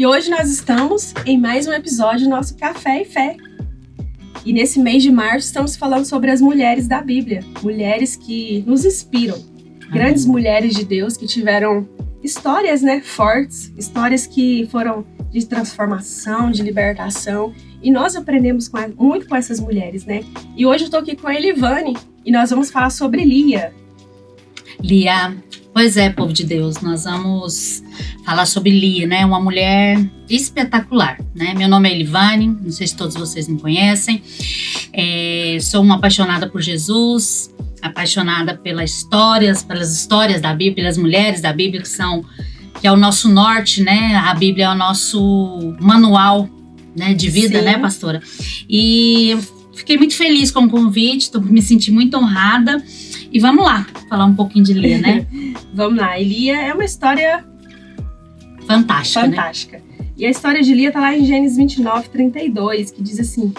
E hoje nós estamos em mais um episódio do nosso Café e Fé. E nesse mês de março estamos falando sobre as mulheres da Bíblia. Mulheres que nos inspiram. Grandes mulheres de Deus que tiveram histórias, fortes. Histórias que foram de transformação, de libertação. E nós aprendemos muito com essas mulheres, E hoje eu estou aqui com a Elivane e nós vamos falar sobre Lia. Lia, pois é, povo de Deus, nós vamos falar sobre Lia, uma mulher espetacular, Meu nome é Elivane, não sei se todos vocês me conhecem, sou uma apaixonada por Jesus, apaixonada pelas histórias da Bíblia, pelas mulheres da Bíblia, que é o nosso norte, A Bíblia é o nosso manual, de vida, Sim. Pastora? E fiquei muito feliz com o convite, me senti muito honrada. E vamos lá, falar um pouquinho de Lia, Vamos lá, e Lia é uma história fantástica. E a história de Lia está lá em Gênesis 29:32, que diz assim: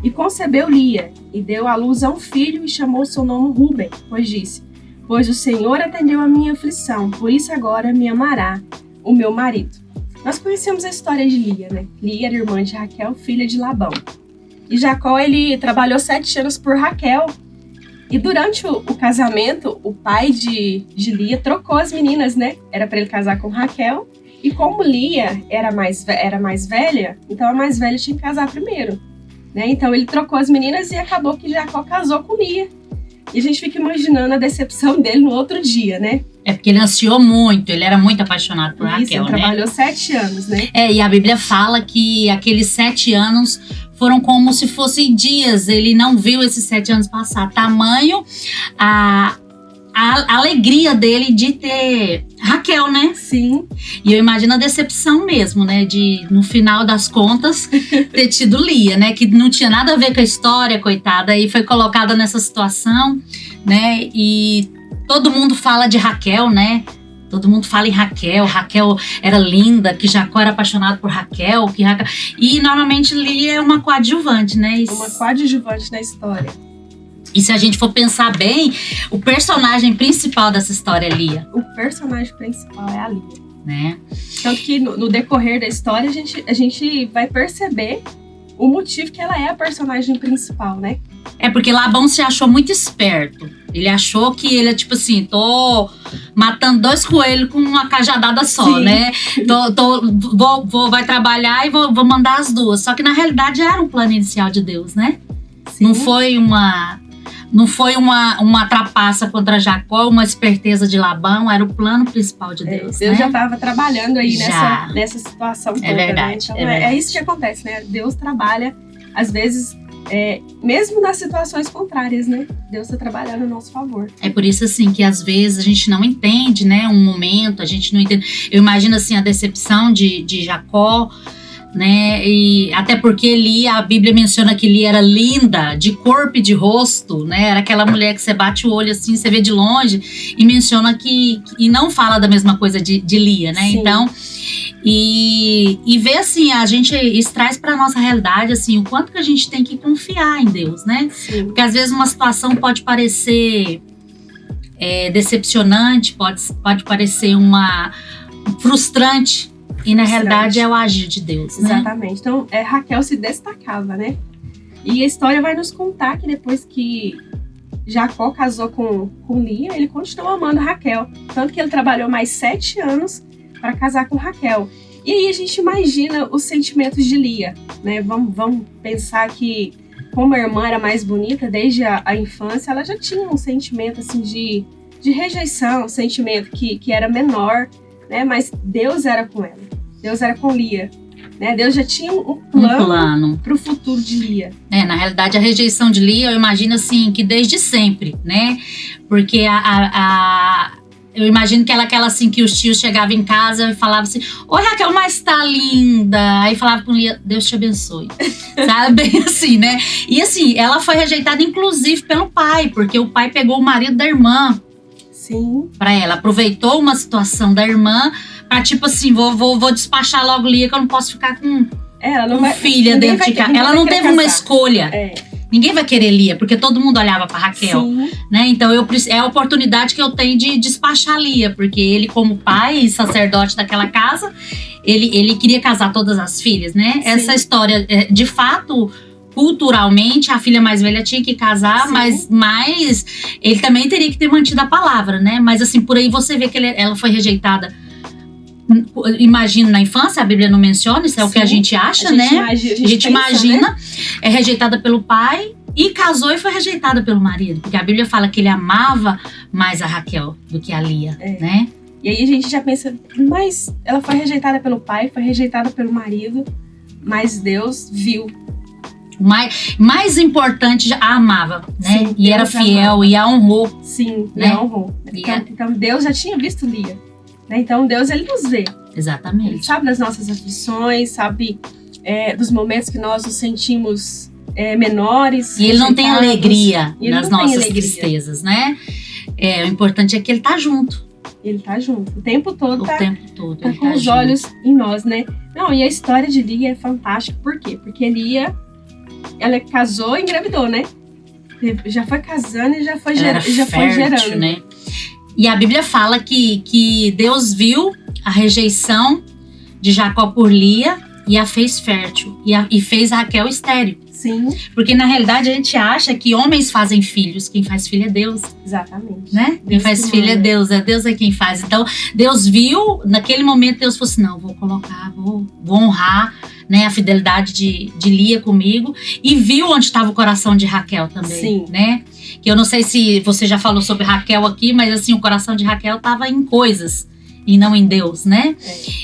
E concebeu Lia, e deu à luz a um filho, e chamou seu nome Rúben, pois disse: Pois o Senhor atendeu a minha aflição, por isso agora me amará o meu marido. Nós conhecemos a história de Lia, Lia era irmã de Raquel, filha de Labão. E Jacó, ele trabalhou 7 anos por Raquel. E durante o casamento, o pai de Lia trocou as meninas, Era para ele casar com Raquel. E como Lia era mais velha, então a mais velha tinha que casar primeiro, Então ele trocou as meninas e acabou que Jacó casou com Lia. E a gente fica imaginando a decepção dele no outro dia, É porque ele ansiou muito, ele era muito apaixonado por Raquel, ele trabalhou 7 anos, E a Bíblia fala que aqueles 7 anos foram como se fossem dias, ele não viu esses 7 anos passar. Tamanho a alegria dele de ter Raquel, Sim. E eu imagino a decepção mesmo, de no final das contas ter tido Lia, que não tinha nada a ver com a história, coitada, e foi colocada nessa situação, E todo mundo fala de Raquel, Todo mundo fala em Raquel era linda, que Jacó era apaixonado por Raquel, e normalmente Lia é uma coadjuvante, Uma coadjuvante na história. E se a gente for pensar bem, o personagem principal dessa história é Lia. O personagem principal é a Lia. Tanto que no decorrer da história a gente vai perceber o motivo que ela é a personagem principal, É porque Labão se achou muito esperto. Ele achou que ele é tipo assim, tô matando 2 coelhos com uma cajadada só, Sim. Vai trabalhar e vou mandar as 2. Só que na realidade era um plano inicial de Deus, Sim. Não foi uma trapaça contra Jacó, uma esperteza de Labão, era o plano principal de Deus. Deus já estava trabalhando aí nessa situação toda. É verdade. Então é isso que acontece, Deus trabalha, às vezes, mesmo nas situações contrárias, Deus está trabalhando a nosso favor. É por isso, assim, que às vezes a gente não entende, um momento, a gente não entende. Eu imagino, assim, a decepção de Jacó, E até porque Lia, a Bíblia menciona que Lia era linda, de corpo e de rosto, Era aquela mulher que você bate o olho assim, você vê de longe, e menciona e não fala da mesma coisa de Lia, Sim. Então, e ver assim, a gente traz para nossa realidade, assim, o quanto que a gente tem que confiar em Deus, Sim. Porque às vezes uma situação pode parecer decepcionante, pode parecer frustrante, e na realidade é o agir de Deus, Exatamente. Então, Raquel se destacava, E a história vai nos contar que depois que Jacó casou com Lia, ele continuou amando Raquel. Tanto que ele trabalhou mais 7 anos para casar com Raquel. E aí a gente imagina os sentimentos de Lia, Vamos pensar que, como a irmã era mais bonita desde a infância, ela já tinha um sentimento assim de rejeição, um sentimento que era menor, Mas Deus era com ela. Deus era com Lia, Deus já tinha um plano para o futuro de Lia. Na realidade, a rejeição de Lia, eu imagino assim, que desde sempre, Porque eu imagino que ela aquela assim, que os tios chegavam em casa e falavam assim: Oi, Raquel, mas tá linda. Aí falava com Lia: Deus te abençoe. Sabe? Bem assim, E assim, ela foi rejeitada inclusive pelo pai, porque o pai pegou o marido da irmã. Sim. Pra ela, aproveitou uma situação da irmã pra tipo assim, vou despachar logo Lia, que eu não posso ficar com filha dentro de casa. Ela não teve uma escolha. Ninguém vai querer Lia, porque todo mundo olhava pra Raquel. Sim. Então é a oportunidade que eu tenho de despachar Lia, porque ele, como pai e sacerdote daquela casa, ele queria casar todas as filhas, né? Sim. Essa história, de fato, culturalmente, a filha mais velha tinha que casar, Sim. mas ele também teria que ter mantido a palavra, né? Mas assim, por aí você vê que ela foi rejeitada. Imagino na infância, a Bíblia não menciona, isso é o que a gente acha, né? A gente pensa, imagina, né? é rejeitada pelo pai e casou e foi rejeitada pelo marido. Porque a Bíblia fala que ele amava mais a Raquel do que a Lia, né? E aí a gente já pensa, mas ela foi rejeitada pelo pai, foi rejeitada pelo marido, mas Deus viu. O mais importante, a amava, né? Sim, e era Deus fiel amava. e a honrou. Sim, Né? e a honrou. Então Deus já tinha visto Lia. Né? Então Deus, ele nos vê. Ele Exatamente. sabe das nossas aflições, sabe dos momentos que nós nos sentimos menores. E ele não tem rejeitados. alegria E ele nas não tem nossas alegria. tristezas, né? O importante é que ele tá junto. Ele tá junto. O tempo todo O tá, tempo todo. tá ele com tá os junto. olhos em nós, né? Não, e a história de Lia é fantástica. Por quê? Porque Lia, ela casou e engravidou, né? Já foi casando e já foi, Ela era já foi fértil, gerando. né? E a Bíblia fala que Deus viu a rejeição de Jacó por Lia e a fez fértil. E fez Raquel estéril. Sim, Porque na realidade a gente acha que homens fazem filhos. Quem faz filho é Deus, exatamente. né? Quem Deus faz que filho é manda. Deus. Deus é quem faz. Então Deus viu, naquele momento Deus falou assim, não, vou honrar, né, a fidelidade de Lia comigo. E viu onde estava o coração de Raquel também, Sim. né? Que eu não sei se você já falou sobre Raquel aqui, mas assim, o coração de Raquel estava em coisas e não em Deus, né?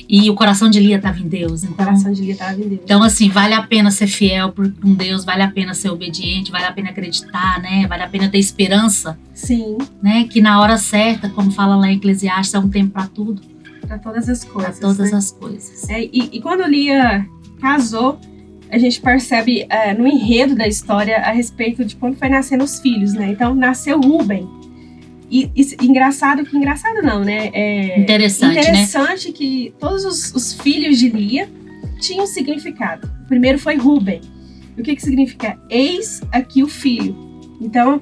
E o coração de Lia estava em Deus. O Então, coração de Lia estava em Deus. então, assim, vale a pena ser fiel com Deus, vale a pena ser obediente, vale a pena acreditar, né? Vale a pena ter esperança, Sim, né? Que na hora certa, como fala lá em Eclesiastes, é um tempo para tudo, para todas as para coisas. todas né? as coisas. E quando Lia casou, a gente percebe no enredo da história a respeito de quando foi nascendo os filhos, né? Então, nasceu Rúben. E engraçado não, né? Interessante que todos os filhos de Lia tinham significado. O primeiro foi Rúben. O que significa? Eis aqui o filho. Então,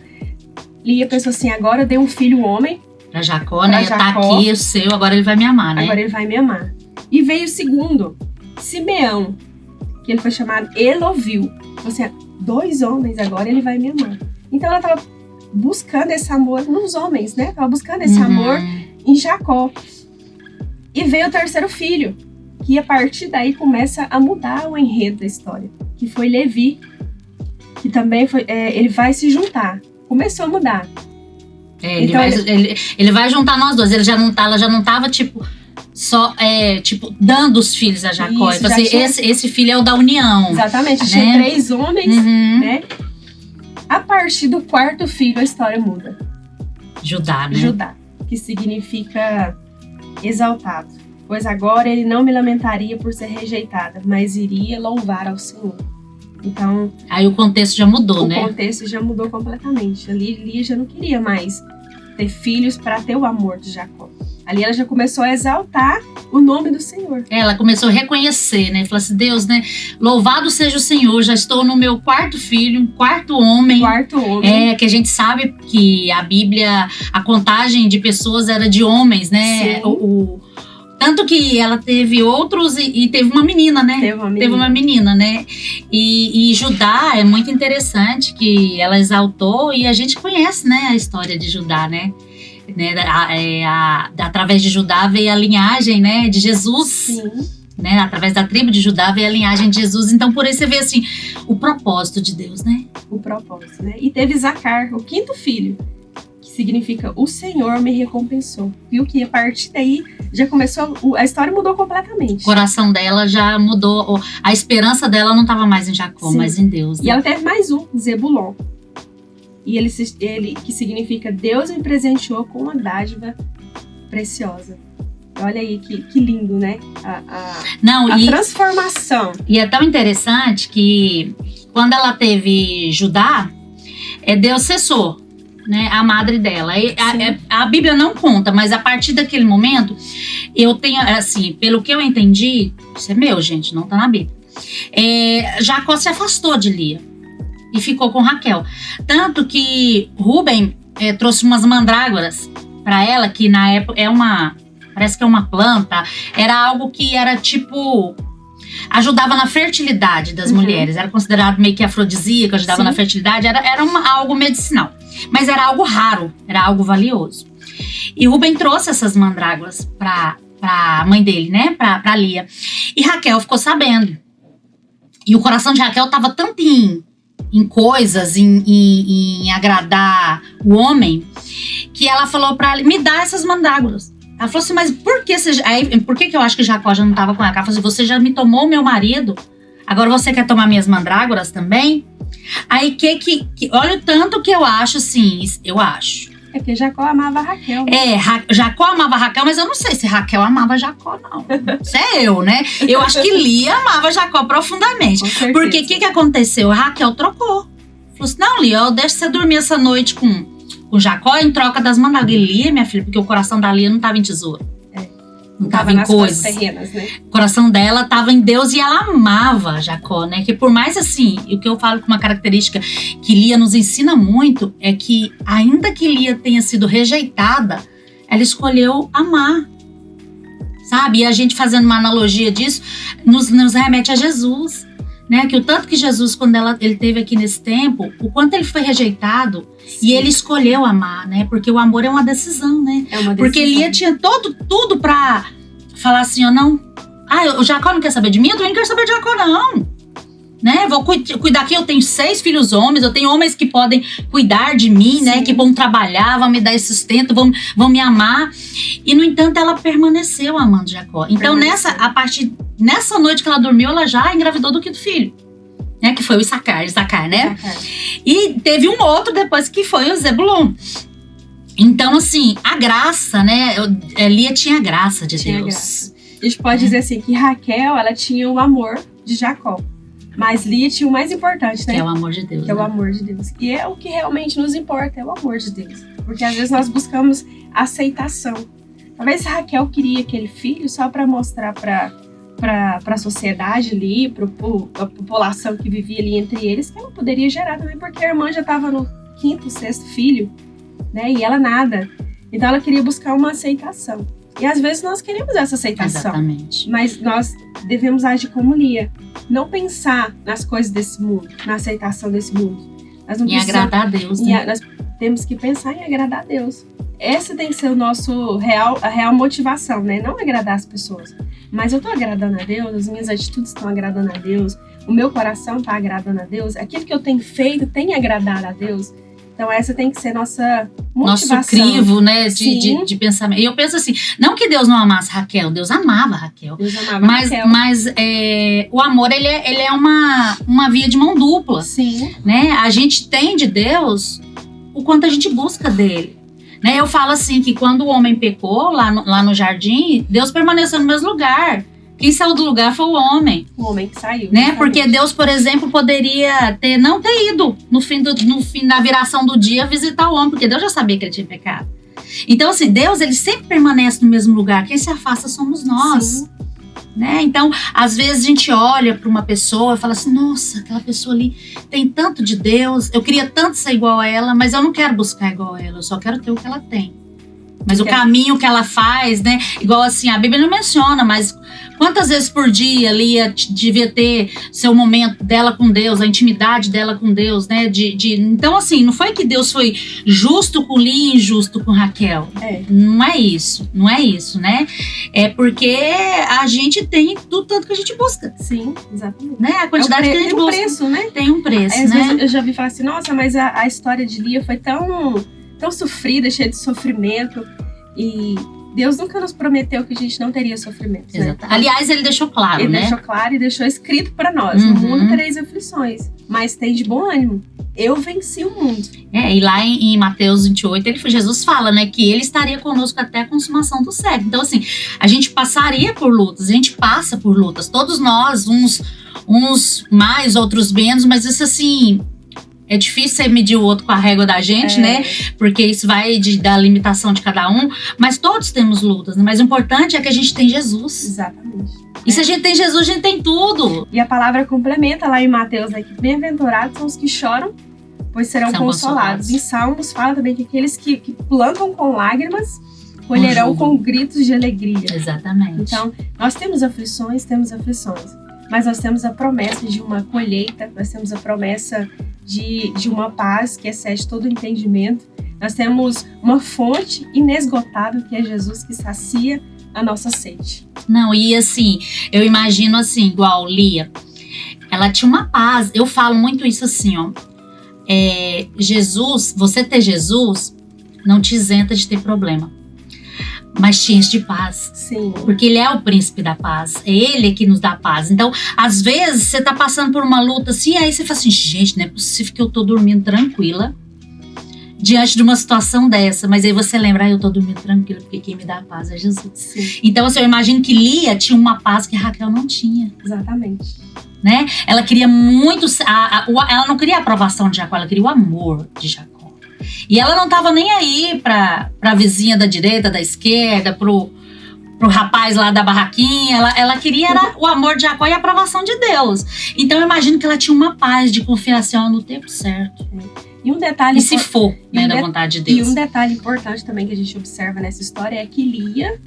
Lia pensou assim, agora eu dei um filho homem, Para Jacó, né? Pra Tá Jacó. aqui o seu, agora ele vai me amar, né? agora ele vai me amar. E veio o segundo, Simeão, que ele foi chamado Elovil. Assim, 2 homens, agora ele vai me amar. Então ela estava buscando esse amor nos homens, né? Estava buscando esse amor em Jacó. E veio o terceiro filho, que a partir daí começa a mudar o enredo da história, que foi Levi, que também foi, ele vai se juntar. Começou a mudar. Então, Ele vai juntar nós dois. Ela já não tava, tipo, só, dando os filhos a Jacó. Isso, Então, já assim, tinha- esse filho é o da união. Exatamente, Né? tinha 3 homens, Uhum. né? A partir do 4º filho, a história muda. Judá, né? Judá, que significa exaltado. Pois agora ele não me lamentaria por ser rejeitada, mas iria louvar ao Senhor. Então, Aí o contexto já mudou, o né? contexto já mudou completamente. Ali Lia já não queria mais ter filhos para ter o amor de Jacó. Ali ela já começou a exaltar o nome do Senhor. Ela começou a reconhecer, né? Falou assim, Deus, né? Louvado seja o Senhor, já estou no meu 4º filho, um 4º homem. 4º homem. Que a gente sabe que a Bíblia, a contagem de pessoas era de homens, né? Sim. Tanto que ela teve outros e teve uma menina, né? Teve uma menina, né? E Judá é muito interessante que ela exaltou e a gente conhece, né? A história de Judá, né? Através de Judá veio a linhagem, né, de Jesus. Sim. Né? Através da tribo de Judá veio a linhagem de Jesus. Então, por aí você vê assim, o propósito de Deus, né? O propósito, né? E teve Zacar, o 5º filho, que significa o Senhor me recompensou. Viu que a partir daí já começou, a história mudou completamente. O coração dela já mudou, a esperança dela não estava mais em Jacó, Sim. mas em Deus. Né? E ela teve mais um, Zebulon. E ele que significa Deus me presenteou com uma dádiva preciosa. Olha aí que lindo, né? A transformação. E é tão interessante que quando ela teve Judá, Deus cessou, né, a madre dela. A Bíblia não conta, mas a partir daquele momento, eu tenho, assim, pelo que eu entendi, isso é meu, gente, não tá na Bíblia. Jacó se afastou de Lia e ficou com Raquel. Tanto que Rúben trouxe umas mandrágoras para ela, que na época parece que é uma planta, era algo que era tipo, ajudava na fertilidade das mulheres, era considerado meio que afrodisíaco, ajudava na fertilidade, era algo medicinal, mas era algo raro, era algo valioso. E Rubem trouxe essas mandrágoras pra mãe dele, né, pra Lia, e Raquel ficou sabendo, e o coração de Raquel tava tanto em coisas, em agradar o homem, que ela falou pra ele, me dá essas mandrágoras. Ela falou assim, mas por que eu acho que Jacó já não estava com ela? Ela falou assim, você já me tomou meu marido, agora você quer tomar minhas mandrágoras também? Aí olha o tanto que eu acho assim, eu acho. É porque Jacó amava Raquel. Né? Jacó amava Raquel, mas eu não sei se Raquel amava Jacó, não. Isso é eu, né? Eu acho que Lia amava Jacó profundamente. Porque o que aconteceu? Raquel trocou. Falou assim, não, Lia, eu deixo você dormir essa noite com Jacó em troca das mandrágoras. E Lia, minha filha, porque o coração da Lia não estava em tesouro. Não estava em coisas. Terrenas, né? O coração dela estava em Deus e ela amava Jacó, né? Que por mais assim, o que eu falo com uma característica que Lia nos ensina muito é que, ainda que Lia tenha sido rejeitada, ela escolheu amar. Sabe? E a gente fazendo uma analogia disso, nos remete a Jesus. Né, que o tanto que Jesus, quando ele teve aqui nesse tempo, o quanto ele foi rejeitado. Sim. E ele escolheu amar, né? Porque o amor é uma decisão, né? É uma decisão. Porque Lia tinha tudo pra falar assim, o Jacó não quer saber de mim, eu também não quero saber de Jacó, não. Né? Vou cuidar aqui, eu tenho 6 filhos homens, eu tenho homens que podem cuidar de mim, sim, né? Que vão trabalhar, vão me dar esse sustento, vão me amar. E, no entanto, ela permaneceu amando Jacó. Então, nessa noite que ela dormiu, ela já engravidou do quinto filho, né? Que foi o Issacar, né? E teve um outro depois que foi o Zebulon. Então, assim, a graça, né? Lia tinha a graça de Deus. Graça. A gente pode dizer assim, que Raquel, ela tinha o amor de Jacó. Mas Lia tinha o mais importante, né? Que é o amor de Deus. Que é o amor de Deus. E é o que realmente nos importa, é o amor de Deus. Porque às vezes nós buscamos aceitação. Talvez Raquel queria aquele filho só para mostrar para a sociedade ali, para a população que vivia ali entre eles, que ela poderia gerar também, porque a irmã já estava no 5º, 6º filho, né? E ela nada. Então ela queria buscar uma aceitação. E às vezes nós queremos essa aceitação. Exatamente. Mas nós devemos agir como Lia. Não pensar nas coisas desse mundo, na aceitação desse mundo. Nós não agradar a Deus, né? Nós temos que pensar em agradar a Deus. Essa tem que ser a real motivação, né? Não agradar as pessoas. Mas eu tô agradando a Deus, as minhas atitudes estão agradando a Deus, o meu coração tá agradando a Deus, aquilo que eu tenho feito tem agradado a Deus. Então essa tem que ser nossa motivação. Nosso crivo, né, de pensamento. E eu penso assim, não que Deus não amasse Raquel, Deus amava Raquel. Deus amava Raquel. Mas o amor, ele é uma via de mão dupla. Sim. Né? A gente tem de Deus o quanto a gente busca dele. Né? Eu falo assim, que quando o homem pecou lá no jardim, Deus permaneceu no mesmo lugar. Quem saiu do lugar foi o homem. O homem que saiu. Né? Porque Deus, por exemplo, poderia não ter ido no fim da viração do dia visitar o homem, porque Deus já sabia que ele tinha pecado. Então, assim, Deus, ele sempre permanece no mesmo lugar. Quem se afasta somos nós. Sim. Né? Então, às vezes a gente olha para uma pessoa e fala assim, nossa, aquela pessoa ali tem tanto de Deus, eu queria tanto ser igual a ela, mas eu não quero buscar igual a ela, eu só quero ter o que ela tem. Mas o caminho que ela faz, né? Igual assim, a Bíblia não menciona, mas quantas vezes por dia Lia devia ter seu momento dela com Deus, a intimidade dela com Deus, né? Então, assim, não foi que Deus foi justo com Lia e injusto com Raquel. Não é isso, né? É porque a gente tem tudo tanto que a gente busca. Sim, exatamente. Né? A quantidade que a gente busca. Tem um preço, né? Tem um preço, às né? vezes eu já vi falar assim, nossa, mas a história de Lia foi tão sofrida, cheia de sofrimento, e Deus nunca nos prometeu que a gente não teria sofrimento. Exato. Né? Aliás, ele deixou claro, ele né? Ele deixou claro e deixou escrito para nós. No mundo tereis aflições, mas tem de bom ânimo. Eu venci o mundo. E lá em Mateus 28, Jesus fala, né, que ele estaria conosco até a consumação do século. Então, assim, a gente passaria por lutas, a gente passa por lutas. Todos nós, uns mais, outros menos, mas isso, assim, é difícil você medir o outro com a régua da gente, né? Porque isso vai da limitação de cada um. Mas todos temos lutas, né? Mas o importante é que a gente tem Jesus. Exatamente. E se a gente tem Jesus, a gente tem tudo. E a palavra complementa lá em Mateus, né, que bem-aventurados são os que choram, pois serão consolados. Em Salmos fala também que aqueles que plantam com lágrimas colherão com gritos de alegria. Exatamente. Então, nós temos aflições, mas nós temos a promessa de uma colheita, nós temos a promessa de uma paz que excede todo o entendimento. Nós temos uma fonte inesgotável, que é Jesus, que sacia a nossa sede. Não, e assim, eu imagino assim, igual Lia, ela tinha uma paz. Eu falo muito isso assim, ó. Jesus, você ter Jesus não te isenta de ter problema, mas te enche de paz. Sim. Porque ele é o príncipe da paz, é ele que nos dá paz. Então, às vezes, você tá passando por uma luta assim, aí você fala assim, gente, não é possível que eu tô dormindo tranquila diante de uma situação dessa, mas aí você lembra, eu tô dormindo tranquila, porque quem me dá a paz é Jesus. Sim. Então, assim, eu imagino que Lia tinha uma paz que Raquel não tinha. Exatamente. Né? Ela queria muito, ela não queria a aprovação de Jacó, ela queria o amor de Jacó. E ela não estava nem aí pra vizinha da direita, da esquerda, pro rapaz lá da barraquinha. Ela queria era o amor de Jacó e a aprovação de Deus. Então eu imagino que ela tinha uma paz de confiança no tempo certo. E um detalhe, e se for, né, da vontade de Deus. E um detalhe importante também que a gente observa nessa história é que Lia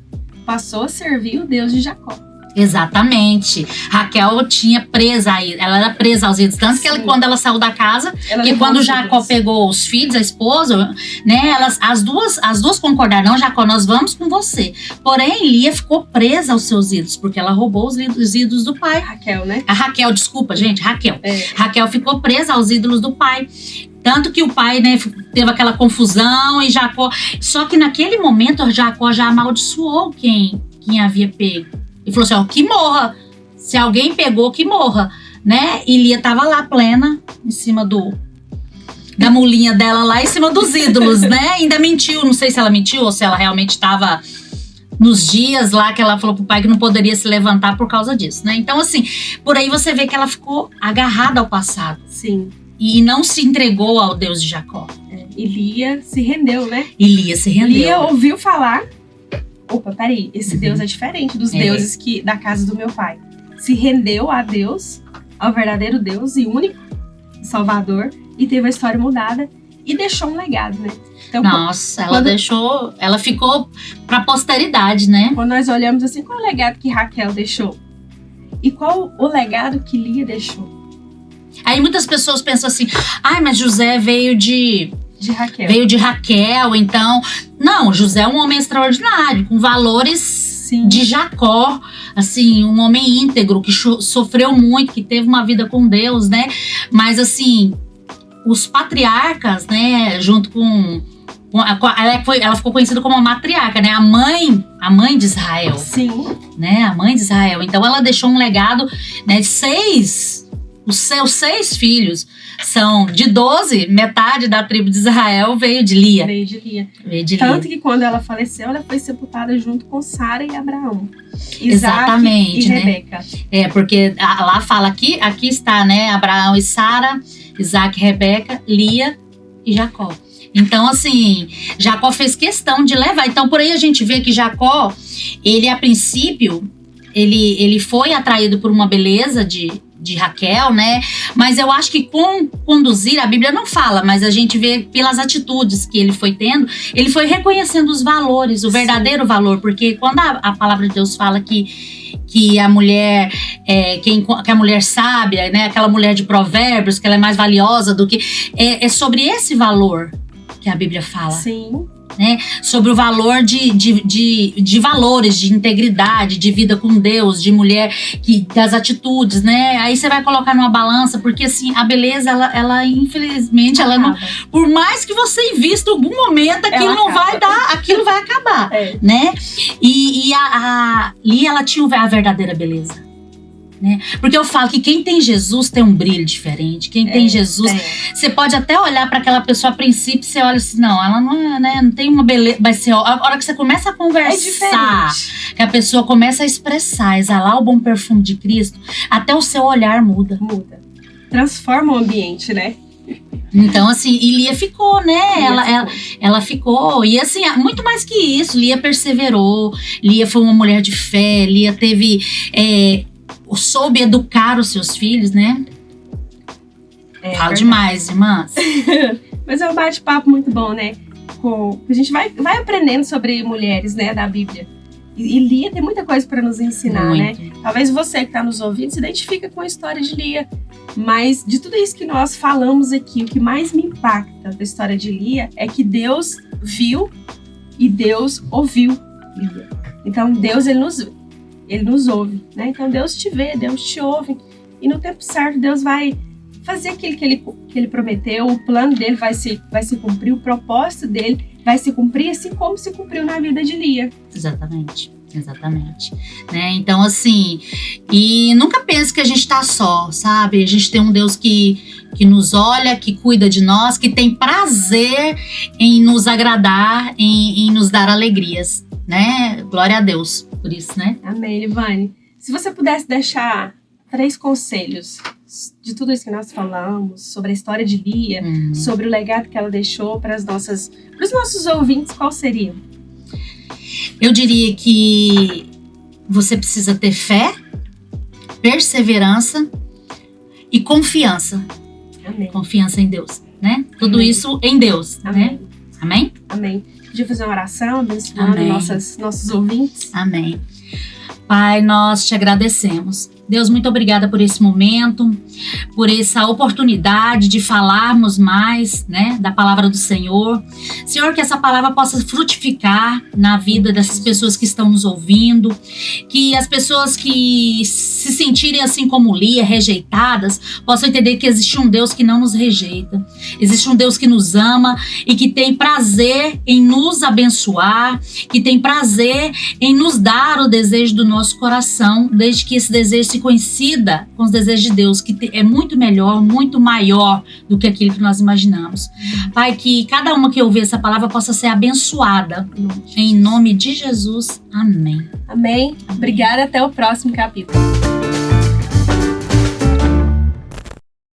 passou a servir o Deus de Jacó. Exatamente. Raquel tinha presa aí, ela era presa aos ídolos, tanto que ela, quando ela saiu da casa, que quando Jacó pegou os filhos, a esposa, né, as duas concordaram, não, Jacó, nós vamos com você. Porém, Lia ficou presa aos seus ídolos, porque ela roubou os ídolos do pai. Raquel, né? A Raquel, desculpa, gente, Raquel. Raquel ficou presa aos ídolos do pai. Tanto que o pai, né, teve aquela confusão e Jacó... Só que naquele momento, Jacó já amaldiçoou quem havia pego. E falou assim, ó, que morra. Se alguém pegou, que morra, né? E Lia tava lá, plena, em cima da mulinha dela lá, em cima dos ídolos, né? Ainda mentiu, não sei se ela mentiu ou se ela realmente estava nos dias lá que ela falou pro pai que não poderia se levantar por causa disso, né? Então, assim, por aí você vê que ela ficou agarrada ao passado. Sim. E não se entregou ao Deus de Jacó. E Lia se rendeu, né? E Lia se rendeu. Lia ouviu falar... Opa, peraí, esse Deus é diferente dos deuses da casa do meu pai. Se rendeu a Deus, ao verdadeiro Deus e único Salvador, e teve a história mudada e deixou um legado, né? Então, nossa, ela ficou pra posteridade, né? Quando nós olhamos assim, qual é o legado que Raquel deixou? E qual o legado que Lia deixou? Aí muitas pessoas pensam assim, mas José veio de Raquel. Veio de Raquel, então... Não, José é um homem extraordinário, com valores Sim. de Jacó. Assim, um homem íntegro, que sofreu muito, que teve uma vida com Deus, né? Mas, assim, os patriarcas, né, junto com... Ela ficou conhecida como a matriarca, né? A mãe de Israel. Sim. Né? A mãe de Israel. Então, ela deixou um legado, né, de 6... Os seus 6 filhos são de 12, metade da tribo de Israel veio de Lia. Veio de Lia. Tanto que quando ela faleceu, ela foi sepultada junto com Sara e Abraão. Exatamente, Isaac e Rebeca. Porque lá fala aqui está, né? Abraão e Sara, Isaac e Rebeca, Lia e Jacó. Então, assim, Jacó fez questão de levar. Então, por aí a gente vê que Jacó, ele a princípio, ele foi atraído por uma beleza de Raquel, né? Mas eu acho que com conduzir, a Bíblia não fala, mas a gente vê pelas atitudes que ele foi tendo, ele foi reconhecendo os valores, o verdadeiro valor, porque quando a palavra de Deus fala que a mulher, que a mulher sábia, né? Aquela mulher de provérbios, que ela é mais valiosa do que... É sobre esse valor que a Bíblia fala. Sim. Né? Sobre o valor de valores, de integridade, de vida com Deus, de mulher, das atitudes, né? Aí você vai colocar numa balança, porque assim, a beleza, ela infelizmente, ela não, por mais que você invista em algum momento, aquilo não vai dar, aquilo vai acabar, né? E a Lia, ela tinha a verdadeira beleza. Né? Porque eu falo que quem tem Jesus tem um brilho diferente. Quem tem Jesus, você pode até olhar para aquela pessoa a princípio, você olha assim, não, ela não é, né? Não tem uma beleza. Mas você, a hora que você começa a conversar, que a pessoa começa a expressar, exalar o bom perfume de Cristo, até o seu olhar muda. Transforma o ambiente, né? Então, assim, e Lia ficou, né? Ela ficou. E assim, muito mais que isso, Lia perseverou. Lia foi uma mulher de fé. Lia teve. Soube educar os seus filhos, né? Falo demais, irmãs. Mas é um bate-papo muito bom, né? a gente vai aprendendo sobre mulheres, né, da Bíblia. E Lia tem muita coisa para nos ensinar, Muito. né? Talvez você que está nos ouvindo se identifica com a história de Lia. Mas de tudo isso que nós falamos aqui, o que mais me impacta da história de Lia é que Deus viu e Deus ouviu Lia. Então Deus, ele nos ouve, né? Então Deus te vê, Deus te ouve. E no tempo certo Deus vai fazer aquilo que ele prometeu. O plano dele vai se cumprir, o propósito dele vai se cumprir, assim como se cumpriu na vida de Lia. Exatamente. Né? Então, assim, e nunca pense que a gente tá só, sabe? A gente tem um Deus que nos olha, que cuida de nós, que tem prazer em nos agradar, em nos dar alegrias, né? Glória a Deus por isso, né? Amém, Livane. Se você pudesse deixar 3 conselhos de tudo isso que nós falamos, sobre a história de Lia, sobre o legado que ela deixou para os nossos ouvintes, qual seria? Eu diria que você precisa ter fé, perseverança e confiança. Amém. Confiança em Deus, né? Tudo Amém. Isso em Deus, Amém. né? Amém? Amém. Podia fazer uma oração abençoando Amém. nossos ouvintes? Amém. Pai, nós te agradecemos. Deus, muito obrigada por esse momento, por essa oportunidade de falarmos mais, né, da palavra do Senhor. Senhor, que essa palavra possa frutificar na vida dessas pessoas que estão nos ouvindo, que as pessoas que se sentirem assim como Lia, rejeitadas, possam entender que existe um Deus que não nos rejeita, existe um Deus que nos ama e que tem prazer em nos abençoar, que tem prazer em nos dar o desejo do nosso coração, desde que esse desejo se coincida com os desejos de Deus, que é muito melhor, muito maior do que aquilo que nós imaginamos. Pai, que cada uma que ouvir essa palavra possa ser abençoada. Em nome de Jesus. Amém. Amém. Obrigada, até o próximo capítulo.